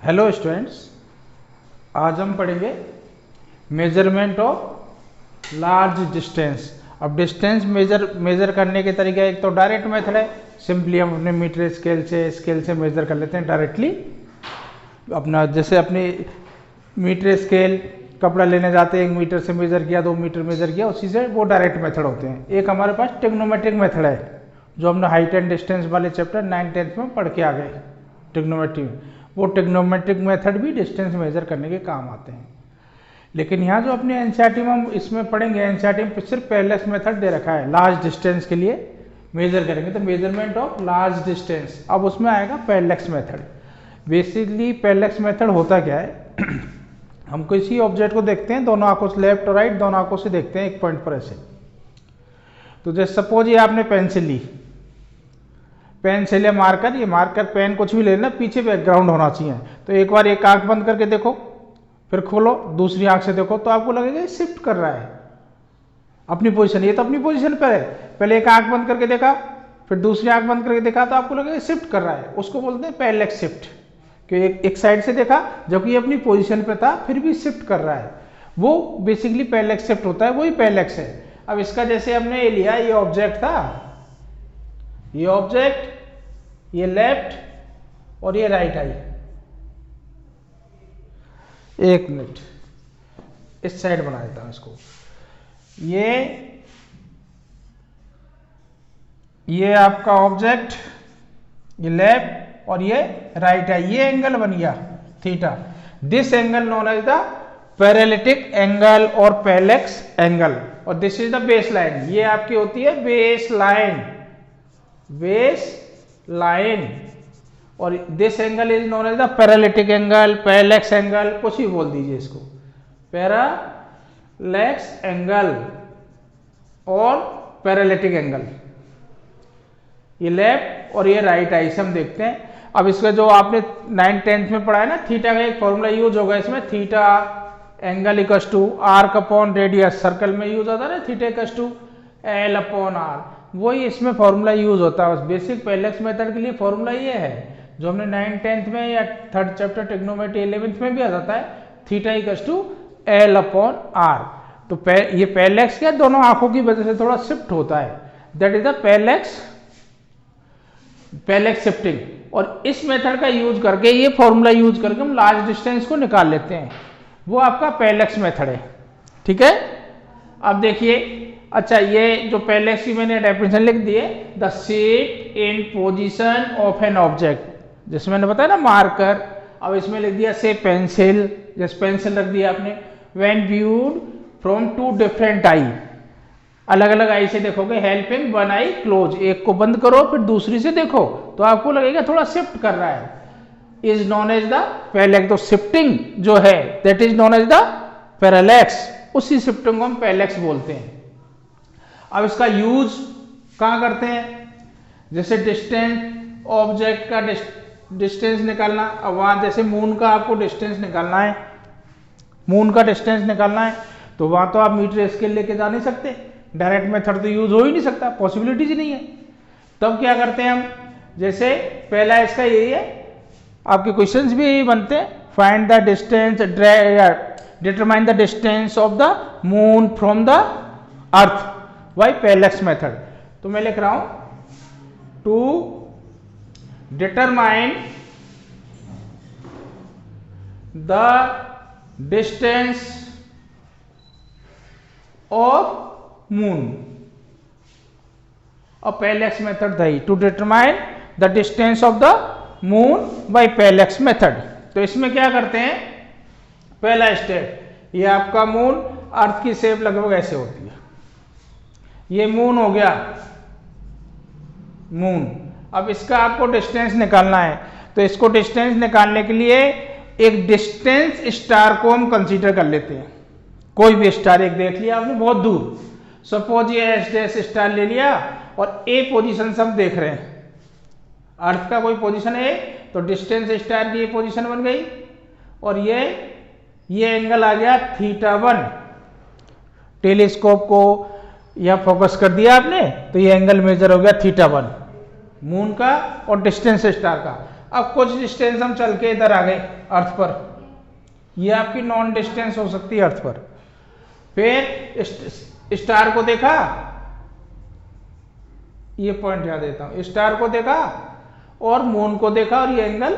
Hello students, आज हम पढ़ेंगे मेजरमेंट ऑफ लार्ज डिस्टेंस। अब डिस्टेंस मेजर करने के तरीके, एक तो डायरेक्ट मेथड है, सिंपली हम अपने मीटर स्केल से मेजर कर लेते हैं डायरेक्टली। अपना जैसे अपनी मीटर स्केल कपड़ा लेने जाते हैं, 1 मीटर से मेजर किया, 2 मीटर मेजर किया, उसी से वो डायरेक्ट मेथड होते हैं। एक हमारे पास ट्रिग्नोमेट्रिक मेथड है, जो हमने हाइट एंड डिस्टेंस वाले चैप्टर 9th-10th में पढ़ के आ गए ट्रिग्नोमेट्रिक। वो ट्रिग्नोमेट्रिक मेथड भी डिस्टेंस मेजर करने के काम आते हैं। लेकिन यहाँ जो अपने एनसीईआरटी में हम इसमें पढ़ेंगे, एनसीईआरटी में सिर्फ पैरेलैक्स मेथड दे रखा है, लार्ज डिस्टेंस के लिए मेजर करेंगे तो मेजरमेंट ऑफ लार्ज डिस्टेंस। अब उसमें आएगा parallax method. Basically parallax method होता क्या है हम किसी ऑब्जेक्ट को देखते हैं, दोनों आंखों से, लेफ्ट और राइट दोनों आंखों से देखते हैं एक पॉइंट पर ऐसे। तो जैसे सपोज ये आपने पेंसिल ली, पेंसिल या मार्कर, ये मार्कर पेन कुछ भी लेना, पीछे बैकग्राउंड होना चाहिए। तो एक बार एक आंख बंद करके देखो, फिर खोलो, दूसरी आंख से देखो, तो आपको लगेगा ये शिफ्ट कर रहा है अपनी पोजीशन। ये तो अपनी पोजीशन पर है, पहले एक आंख बंद करके देखा, फिर दूसरी आंख बंद करके देखा, तो आपको लगेगा शिफ्ट कर रहा है। उसको बोलते हैं पैरेलैक्स शिफ्ट, कि एक साइड से देखा जबकि ये अपनी पोजीशन पे था, फिर भी शिफ्ट कर रहा है। वो बेसिकली पैरेलैक्स शिफ्ट होता है, वही पैरेलैक्स है। अब इसका जैसे हमने ये लिया, ये ऑब्जेक्ट था, ये ऑब्जेक्ट, ये लेफ्ट और ये राइट आई। एक मिनट, इस साइड बना देता हूं इसको। ये आपका ऑब्जेक्ट, ये लेफ्ट और ये राइट आई, ये एंगल बन गया theta. This angle known as the parallactic angle और पैरेलैक्स एंगल, और this is the base line. ये आपकी होती है बेस लाइन, और this angle is known as the parallactic angle, parallax angle, कुछ भी बोल दीजिए इसको, पैरेलैक्स एंगल और पैरेलिटिक एंगल। ये लेफ्ट और ये राइट आई से हम देखते हैं। अब इसका जो आपने 9th-10th में पढ़ा है ना, थीटा का एक फॉर्मूला यूज होगा इसमें, theta angle equals to arc upon radius, circle में यूज होता है ना, theta equals to L upon R, वही इसमें फॉर्मूला यूज होता है। बस बेसिक पैरेलैक्स मेथड के लिए फॉर्मूला ये है, जो हमने 9th-10th में या 3rd चैप्टर ट्रिग्नोमेट्री 11th में भी आ जाता है, theta equals to L upon R. तो ये पैरेलैक्स क्या, दोनों आंखों की वजह से थोड़ा शिफ्ट होता है, that is the parallax shifting. और इस मेथड का यूज करके, ये फॉर्मूला यूज करके हम लार्ज डिस्टेंस को निकाल लेते हैं, वो आपका पैरेलैक्स मेथड है। ठीक है, अब देखिए, अच्छा ये जो पैरेलैक्स की मैंने डेफिनेशन लिख दी है, the shift in position of an object, जैसे मैंने बताया ना मार्कर, अब इसमें लिख दिया से पेंसिल, जैसे पेंसिल रख दिया आपने, when viewed from 2 different I, अलग अलग आई से देखोगे, हेल्पिंग 1 आई क्लोज, एक को बंद करो फिर दूसरी से देखो, तो आपको लगेगा थोड़ा शिफ्ट कर रहा है, is known as the parallax. तो शिफ्टिंग जो है that is known as the parallax, उसी शिफ्टिंग को हम पैरेलैक्स बोलते हैं। अब इसका यूज कहां करते हैं, जैसे डिस्टेंस ऑब्जेक्ट का डिस्टेंस निकालना, अब वहां जैसे मून का आपको डिस्टेंस निकालना है, मून का डिस्टेंस निकालना है, तो वहां तो आप मीटर स्केल लेके जा नहीं सकते, डायरेक्ट मेथड तो यूज हो ही नहीं सकता, पॉसिबिलिटीज ही नहीं है। तब क्या करते हैं हम, जैसे पहला इसका यही है, आपके क्वेश्चंस भी यही बनते हैं, find the distance, determine the distance of the moon from the earth by parallax method. तो मैं लिख रहा हूं, to determine the distance of moon, और पैरेलैक्स मेथड था, to determine the distance of the moon by parallax method. तो इसमें क्या करते हैं, पहला स्टेप, ये आपका मून, अर्थ की शेप लगभग ऐसे होती है, ये मून हो गया, मून। अब इसका आपको डिस्टेंस निकालना है, तो इसको डिस्टेंस निकालने के लिए एक डिस्टेंस स्टार को हम कंसीडर कर लेते हैं। कोई भी स्टार एक देख लिया आपने बहुत दूर, सपोज ये एस स्टार ले लिया, और ए पोजीशन से हम देख रहे हैं, अर्थ का कोई पोजीशन है, तो डिस्टेंस स्टार की ये पोजीशन बन गई, और ये एंगल आ गया θ1। टेलीस्कोप को या फोकस कर दिया आपने, तो ये एंगल मेजर हो गया θ1 मून का और डिस्टेंस स्टार का। अब कुछ डिस्टेंस हम चल के इधर आ गए अर्थ पर, ये आपकी नॉन डिस्टेंस हो सकती है अर्थ पर। फिर स्टार को देखा, ये पॉइंट यहां देता हूं, स्टार को देखा और मून को देखा और ये एंगल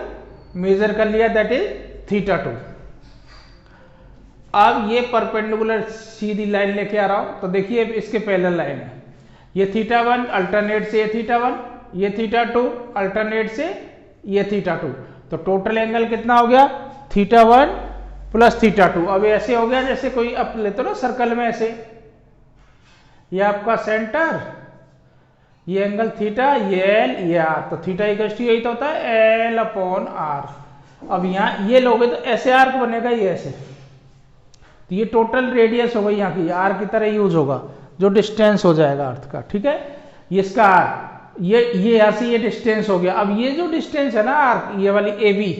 मेजर कर लिया, दैट इज θ2। अब ये परपेंडिकुलर सीधी लाइन लेके आ रहा हूं, तो देखिए इसके पैरेलल लाइन है, ये θ1 अल्टरनेट से ये θ1, ये θ2 अल्टरनेट से ये θ2, तो टोटल एंगल कितना हो गया θ1 प्लस θ2। अब ऐसे हो गया जैसे कोई अब लेते ना सर्कल में ऐसे, ये आपका सेंटर, ये एंगल थीटा, ये एल, ये आर, तो थीटा इक्वल टू यही तो होता है एल अपॉन आर। अब यहाँ ये लोगे तो ऐसे आर्क बनेगा, ये ऐसे, तो ये टोटल रेडियस होगा यहाँ की, आर की तरह यूज होगा, जो डिस्टेंस हो जाएगा अर्थ का, ठीक है। ये इसका आर, ये यहाँ से ये डिस्टेंस हो गया। अब ये जो डिस्टेंस है ना आर्क, ये वाली ए बी,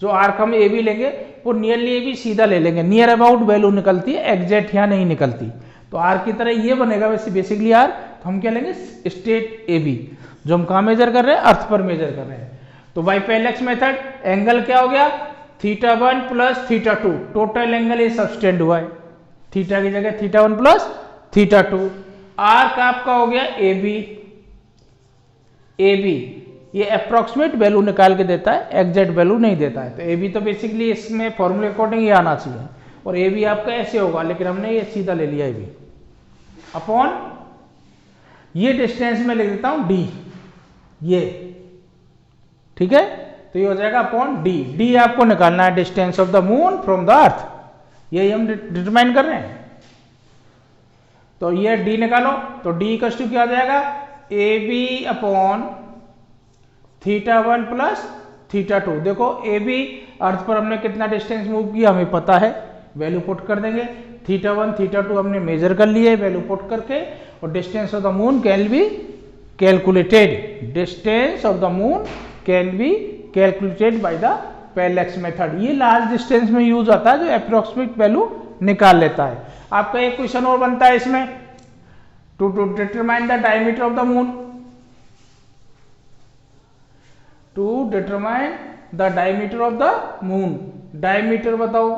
जो आर्क हम ए बी लेंगे वो नियरली ए बी सीधा ले लेंगे, नियर अबाउट वैल्यू निकलती है, एग्जैक्ट यहाँ नहीं निकलती, तो आर की तरह ये बनेगा वैसे बेसिकली आर, तो हम क्या लेंगे स्टेट ए बी, जो हम कहाँ मेजर कर रहे हैं अर्थ पर मेजर कर रहे हैं। तो बाई पैरेलैक्स मेथड एंगल क्या हो गया θ1 प्लस θ2, टोटल एंगल ये सब्सटेंड हुआ है, थीटा की जगह θ1 प्लस θ2। आर्क आपका हो गया ए बी, ए बी ये अप्रोक्सीमेट वैल्यू निकाल के देता है, एग्जैक्ट वैल्यू नहीं देता है, तो ए बी तो बेसिकली इसमें फॉर्मूले अकॉर्डिंग ये आना चाहिए, और ए बी आपका ऐसे होगा, लेकिन हमने ये सीधा ले लिया ए बी अपॉन ये डिस्टेंस में लिख देता हूं डी, ये ठीक है, तो ये हो जाएगा अपॉन डी। डी आपको निकालना है distance of the moon from the अर्थ, यही हम डिटरमाइन कर रहे हैं, तो ये डी निकालो, तो डी इक्वल टू क्या आ जाएगा ए बी अपॉन θ1 प्लस θ2। देखो ए बी अर्थ पर हमने कितना डिस्टेंस मूव किया हमें पता है, वैल्यू पुट कर देंगे, θ1 θ2 हमने मेजर कर लिए वैल्यू पुट करके, और distance of the moon can be calculated, distance of the moon can be calculated by the parallax method. ये लार्ज डिस्टेंस में यूज आता है, जो अप्रोक्सीमेट वैल्यू निकाल लेता है। आपका एक क्वेश्चन और बनता है इसमें, to determine the diameter of the moon, to determine the diameter of the moon, diameter बताओ,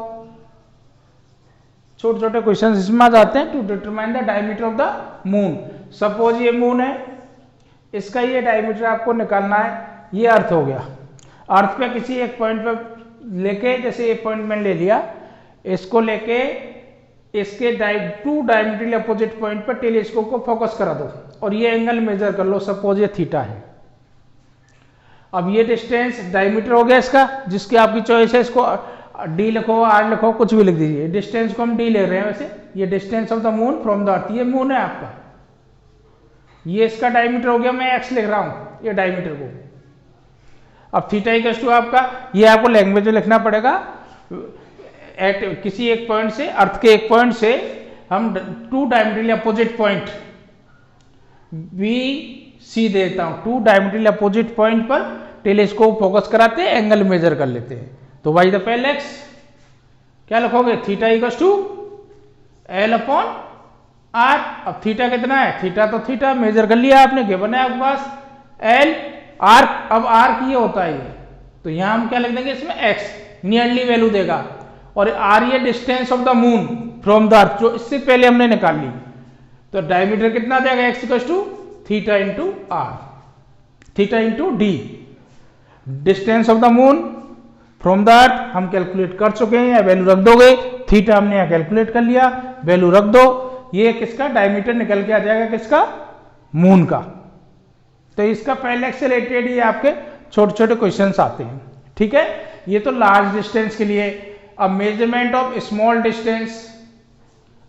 छोटे छोटे क्वेश्चन इसमें आ जाते हैं। To determine the diameter of the moon, suppose ये मून है, इसका ये डायमीटर आपको निकालना है, ये अर्थ हो गया, अर्थ पे किसी एक पॉइंट पे लेके, जैसे ये पॉइंट मैंने ले लिया, इसको लेके इसके टू डायमीटरली अपोजिट पॉइंट पर टेलीस्कोप को फोकस करा दो, और ये एंगल मेजर कर लो, सपोज ये थीटा है। अब ये डिस्टेंस डायमीटर हो गया इसका, जिसकी आपकी चॉइस है, इसको डी लिखो आर लिखो कुछ भी लिख दीजिए, डिस्टेंस को हम डी ले रहे हैं वैसे, ये distance of the moon from the अर्थ, ये मून है आपका, ये इसका डायमीटर हो गया, मैं एक्स लिख रहा हूं ये डायमीटर को। अब थीटा इक्वल टू आपका, ये आपको लैंग्वेज में लिखना पड़ेगा, एट किसी एक पॉइंट से, अर्थ के एक पॉइंट से हम two diametrically opposite point B C देता हूं, टू डायमीटरली अपोजिट पॉइंट पर टेलीस्कोप फोकस कराते हैं, एंगल मेजर कर लेते हैं। तो बाई द पैरेलैक्स क्या लिखोगे, theta equal to L upon R. अब थीटा कितना है, थीटा तो थीटा मेजर कर लिया आपने, गिवन है आपके पास एल, आर, अब आर की ये होता है ये, तो यहां हम क्या लिख देंगे इसमें एक्स, नियरली वैल्यू देगा, और आर ये distance of the moon from the अर्थ, जो इससे पहले हमने निकाल ली, तो डायमीटर कितना देगा X equal to theta into R, theta into D, distance of the moon from the earth हम कैलकुलेट कर चुके हैं, वैल्यू रख दोगे, थीटा हमने यहाँ कैलकुलेट कर लिया, वैल्यू रख दो, ये किसका डायमीटर निकल के आ जाएगा, किसका, मून का। तो इसका पैरेलैक्स से रिलेटेड ये आपके छोटे छोटे क्वेश्चंस आते हैं, ठीक है। ये तो लार्ज डिस्टेंस के लिए। अब मेजरमेंट ऑफ स्मॉल डिस्टेंस,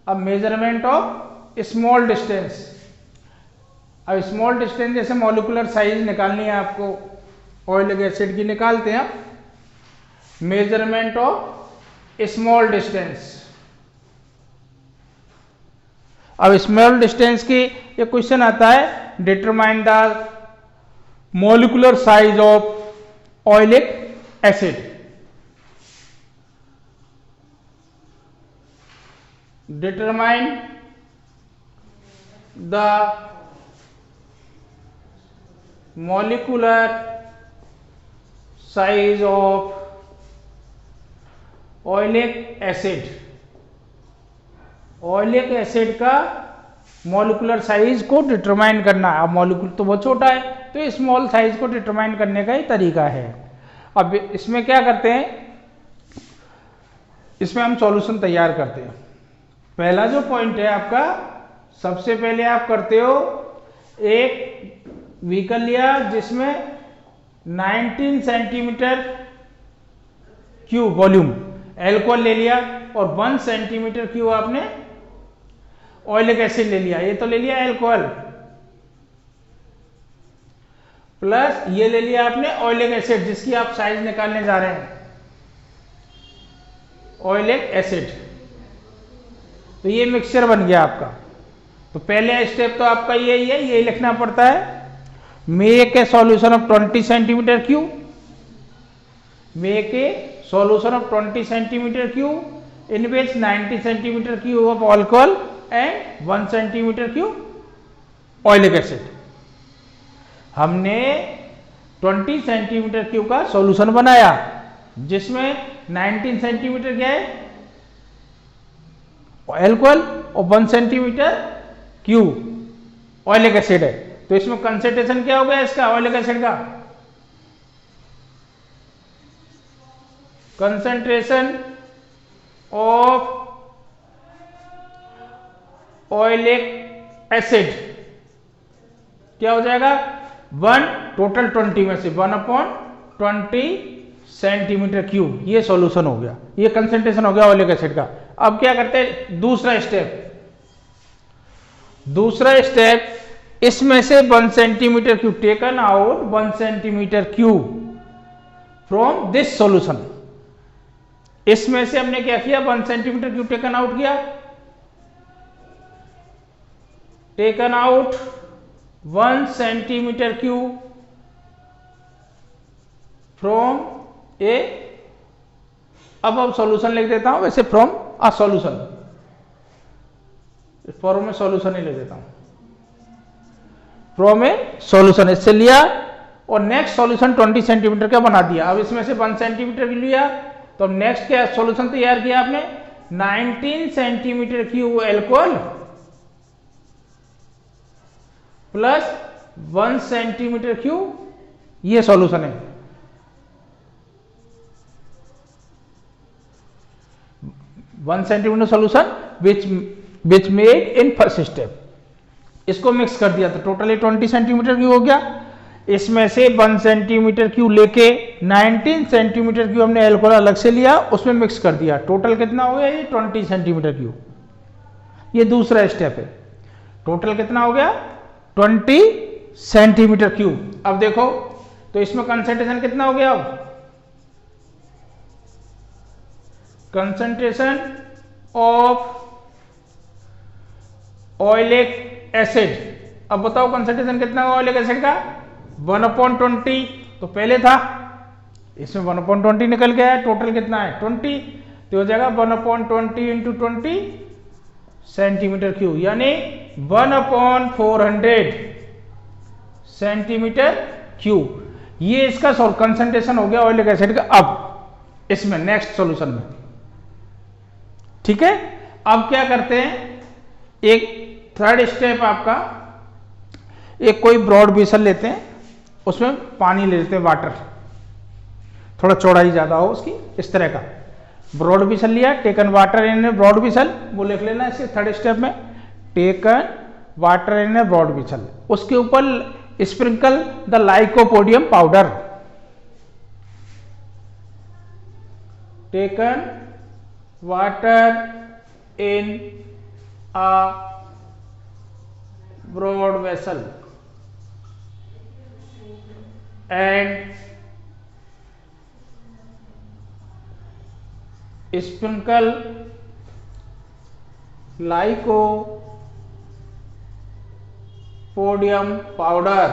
अब मेजरमेंट ऑफ स्मॉल डिस्टेंस, अब स्मॉल डिस्टेंस जैसे मॉलिक्यूलर साइज निकालनी है आपको, ऑयलिक एसिड की निकालते हैं, मेजरमेंट ऑफ स्मॉल डिस्टेंस। अब स्मॉल डिस्टेंस की ये क्वेश्चन आता है, determine the molecular size of oleic acid, determine the molecular size of oleic acid, oleic acid का मॉलिक्यूलर साइज को डिटरमाइन करना। अब मॉलिक्यूल तो बहुत छोटा है, तो स्मॉल साइज को डिटरमाइन करने का ही तरीका है। अब इसमें क्या करते हैं, इसमें हम सॉल्यूशन तैयार करते हैं। पहला जो पॉइंट है आपका, सबसे पहले आप करते हो, एक व्हीकल लिया जिसमें 19 सेंटीमीटर क्यूब वॉल्यूम एल्कोहल ले लिया और 1 सेंटीमीटर क्यूब आपने ऑयलिक एसिड ले लिया। ये तो ले लिया एल्कोहल, प्लस ये ले लिया आपने ऑयलिक एसिड जिसकी आप साइज निकालने जा रहे हैं, ऑयलिक एसिड। तो ये मिक्सचर बन गया आपका। तो पहले स्टेप तो आपका यही है, यही लिखना पड़ता है, make a solution of 20 centimetre cube, make a solution of 20 centimeter cube in which 90 centimeter cube of alcohol and 1 centimeter cube oilic acid। हमने 20 सेंटीमीटर क्यूब का सॉल्यूशन बनाया जिसमें 19 सेंटीमीटर क्या है एल्कोहल और 1 सेंटीमीटर क्यूब ऑयलिक एसिड है। तो इसमें कंसंट्रेशन क्या हो गया इसका ऑयलिक एसिड का, concentration of oilic acid क्या हो जाएगा 1 टोटल 20 में से 1/20 सेंटीमीटर क्यूब। ये सॉल्यूशन हो गया, ये कंसंट्रेशन हो गया ऑयलिक एसिड का। अब क्या करते हैं, दूसरा स्टेप, इसमें से 1 centimetre cube taken out 1 centimetre cube from this solution. इसमें से हमने क्या किया, 1 सेंटीमीटर क्यूब टेकन आउट किया, taken out 1 centimetre cube from a, अब सॉल्यूशन लिख देता हूं, वैसे फ्रॉम अ सॉल्यूशन, फॉर्म में सॉल्यूशन ही लिख देता हूं, फ्रॉम ए सॉल्यूशन इससे लिया और नेक्स्ट सॉल्यूशन 20 सेंटीमीटर का बना दिया। अब इसमें से 1 सेंटीमीटर लिया, तो अब नेक्स्ट क्या सॉल्यूशन तैयार किया आपने, 19 centimetre cube alcohol plus 1 centimetre cube, ये सॉल्यूशन है। 1 centimetre solution which made in first step, इसको मिक्स कर दिया तो टोटली 20 सेंटीमीटर क्यूब हो गया। इसमें से 1 सेंटीमीटर क्यूब लेके 19 सेंटीमीटर क्यूब हमने एल्कोहल अलग से लिया, उसमें मिक्स कर दिया, टोटल कितना हो गया ये 20 सेंटीमीटर क्यूब। ये दूसरा स्टेप है, टोटल कितना हो गया 20 सेंटीमीटर क्यूब। अब देखो तो इसमें कंसंट्रेशन कितना हो गया, अब कंसंट्रेशन ऑफ ऑयलिक एसिड, अब बताओ कंसंट्रेशन कितना होगा ऑयलिक एसिड का, 1/20, तो पहले था इसमें 1/20 निकल गया है, टोटल कितना है 20, तो हो जाएगा 1/20 इंटू 20 सेंटीमीटर क्यूब, यानी 1/400 सेंटीमीटर क्यूब। ये इसका कंसंट्रेशन हो गया ऑयलिक एसिड का। अब इसमें नेक्स्ट सॉल्यूशन में, ठीक है, अब क्या करते हैं, एक थर्ड स्टेप आपका, एक कोई ब्रॉड वेसल लेते हैं, उसमें पानी ले लेते हैं, वाटर, थोड़ा चौड़ाई ज्यादा हो उसकी, इस तरह का ब्रॉड वेसल लिया, taken water in broad vessel, वो लिख लेना इसके थर्ड स्टेप में, taken water in broad vessel, उसके ऊपर sprinkle the lycopodium powder, taken water in a broad vessel and sprinkle lycopodium powder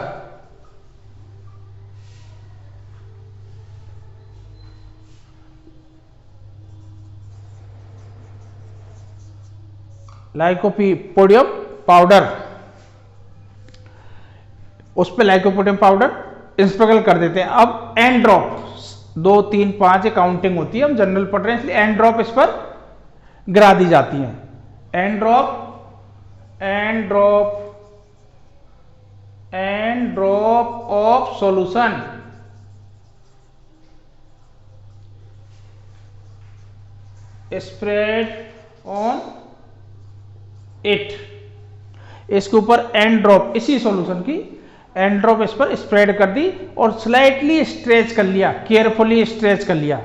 lycopodium powder, उस पे लाइकोपोडियम पाउडर स्प्रिंकल कर देते हैं। अब एन ड्रॉप 2 3 5 काउंटिंग होती है, हम जनरल पढ़ रहे हैं इसलिए एंड ड्रॉप इस पर गिरा दी जाती हैं। And drop of solution spread on it, इसके ऊपर एंड ड्रॉप, इसी सॉल्यूशन की एंड ड्रॉप इस पर स्प्रेड कर दी और स्लाइटली स्ट्रेच कर लिया, केयरफुली स्ट्रेच कर लिया।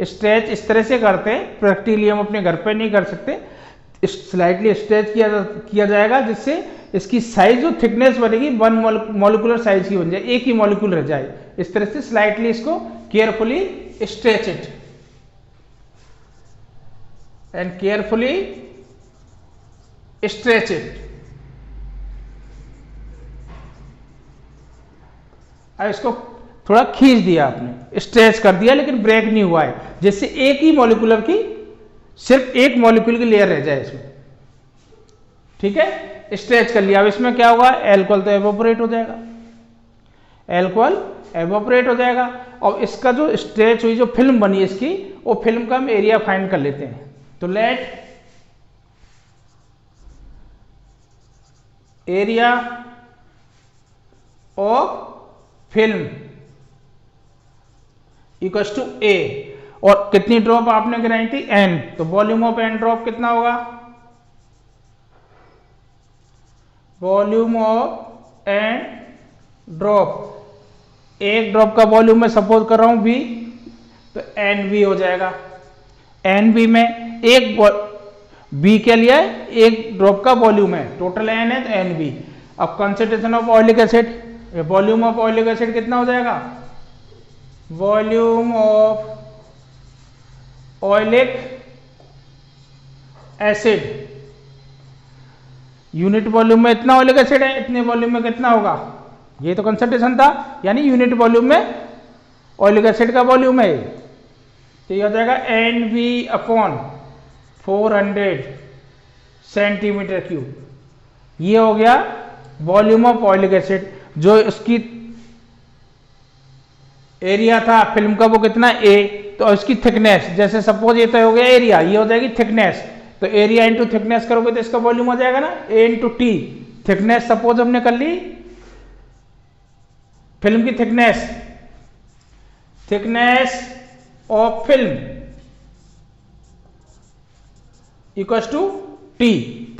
स्ट्रेच इस तरह से करते हैं, प्रैक्टिकली हम अपने घर पे नहीं कर सकते, स्लाइटली स्ट्रेच किया जाएगा जिससे इसकी साइज और थिकनेस बनेगी 1 मॉलिक्यूलर साइज की बन जाए, एक ही मॉलिक्यूल रह जाए। इस तरह से स्लाइटली इसको carefully stretch it and carefully stretch it. अब इसको थोड़ा खींच दिया आपने, स्ट्रेच कर दिया, लेकिन ब्रेक नहीं हुआ है, जिससे एक ही मॉलिक्यूलर की, सिर्फ एक मॉलिक्यूल की लेयर रह जाए इसमें। ठीक है, स्ट्रेच कर लिया। अब इसमें क्या होगा, एल्कोहल तो एवोपरेट हो जाएगा, एल्कोहल एवोपरेट हो जाएगा। और इसका जो स्ट्रेच हुई जो फिल्म बनी इसकी, वो फिल्म का हम एरिया फाइंड कर लेते हैं। तो let area of film equals to a, और कितनी ड्रॉप आपने गिराई थी, एन, तो वॉल्यूम ऑफ एन ड्रॉप कितना होगा, वॉल्यूम ऑफ एन ड्रॉप, एक ड्रॉप का वॉल्यूम मैं सपोज कर रहा हूं बी, तो एन वी हो जाएगा। एन बी में एक बी के लिए एक ड्रॉप का वॉल्यूम है, टोटल एन है तो एन बी। अब concentration of oleic acid, volume of oleic acid कितना हो जाएगा, volume of oleic acid, unit volume में इतना ऑयलिक एसिड है, इतने वॉल्यूम में कितना होगा, ये तो कंसंट्रेशन था, यानी यूनिट वॉल्यूम में ऑयलिक एसिड का वॉल्यूम है, तो ये हो जाएगा N V upon 400 centimetre cube. ये हो गया वॉल्यूम ऑफ ऑयलिक एसिड। जो इसकी एरिया था फिल्म का वो कितना ए, तो इसकी थिकनेस, जैसे सपोज ये तो हो गया एरिया, ये हो जाएगी थिकनेस, तो एरिया इंटू थिकनेस करोगे तो इसका वॉल्यूम हो जाएगा ना A into T. Thickness suppose हमने कर ली, फिल्म की thickness, thickness of film equals to T,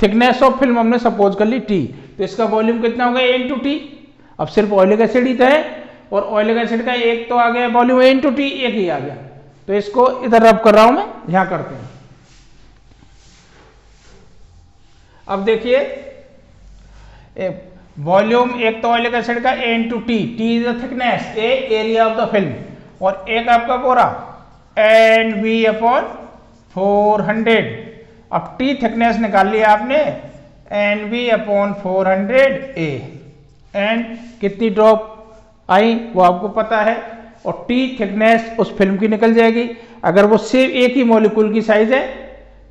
thickness of film हमने सपोज कर ली टी, तो इसका वॉल्यूम कितना होगा ए इंटू टी। अब सिर्फ ऑयलिक एसिड ही तो है, और ऑयलिक एसिड का एक तो आ गया वॉल्यूम ए इंटू टी, एक ही आ गया, तो इसको इधर रब कर रहा हूं मैं, यहां करते हैं। अब देखिए वॉल्यूम एक तो ऑयलिक एसिड का a into t, t is the thickness, a area of the film, और एक आपका बोरा एन वी अपॉन 400। अब टी थिकनेस निकाल लिया आपने, N V upon 400 A, and कितनी ड्रॉप आई वो आपको पता है, और टी थिकनेस उस फिल्म की निकल जाएगी। अगर वो सिर्फ एक ही मॉलिक्यूल की साइज है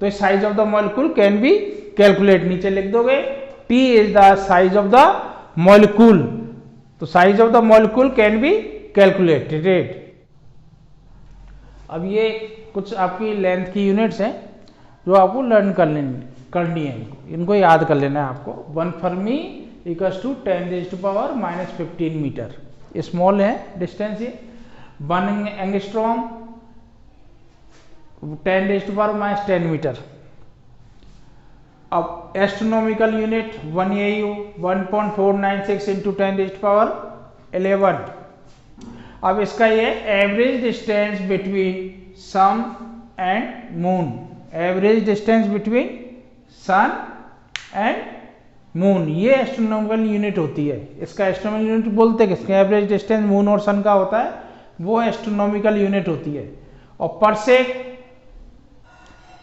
तो size of the molecule can be calculate, नीचे लिख दोगे t is the size of the molecule, तो size of the molecule can be calculated. अब ये कुछ आपकी लेंथ की यूनिट्स हैं जो आपको लर्न करनी है, इनको याद कर लेना है आपको। 1 fermi equals to 10⁻⁻15 metre, small है डिस्टेंस ये। 1 एंगस्ट्रॉम 10⁻10 मीटर। अब एस्ट्रोनॉमिकल यूनिट 1 AU 1.496 इंटू 10⁻11। अब इसका ये average distance between sun and moon, average distance between sun and moon, ये एस्ट्रोनॉमिकल यूनिट होती है। इसका एस्ट्रोनॉमिकल यूनिट बोलते किसके, एवरेज डिस्टेंस मून और सन का होता है, वो एस्ट्रोनॉमिकल यूनिट होती है। और परसेक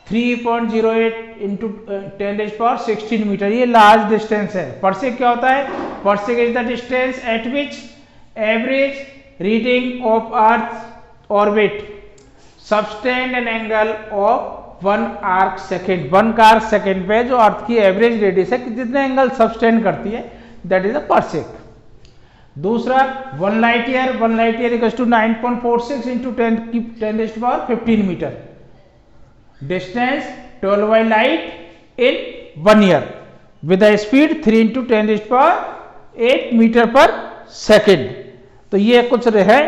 3.08 इंटू 10⁻16 मीटर, ये लार्ज डिस्टेंस है। परसेक क्या होता है, parsec is the distance at which average reading of earth orbit subtend an angle of 1 arc second. 1 arc second पे जो अर्थ की एवरेज रेडियस है, जितने एंगल सबटेंड करती है, दैट इज अ परसेक। दूसरा 1 light year equals to 9.46 into 10⁻15 metre, distance 12 by light in 1 year with a speed 3 into 10⁸ metre per second. तो ये कुछ है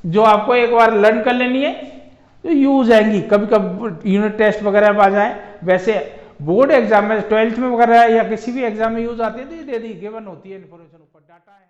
जो आपको एक बार लर्न कर लेनी है, जो यूज आएंगी कभी कभी यूनिट टेस्ट वगैरह में आ जाए। वैसे बोर्ड एग्जाम में 12th में वगैरह या किसी भी एग्जाम में यूज आती है तो ये दे दी गिवन होती है इन्फॉर्मेशन, ऊपर डाटा है।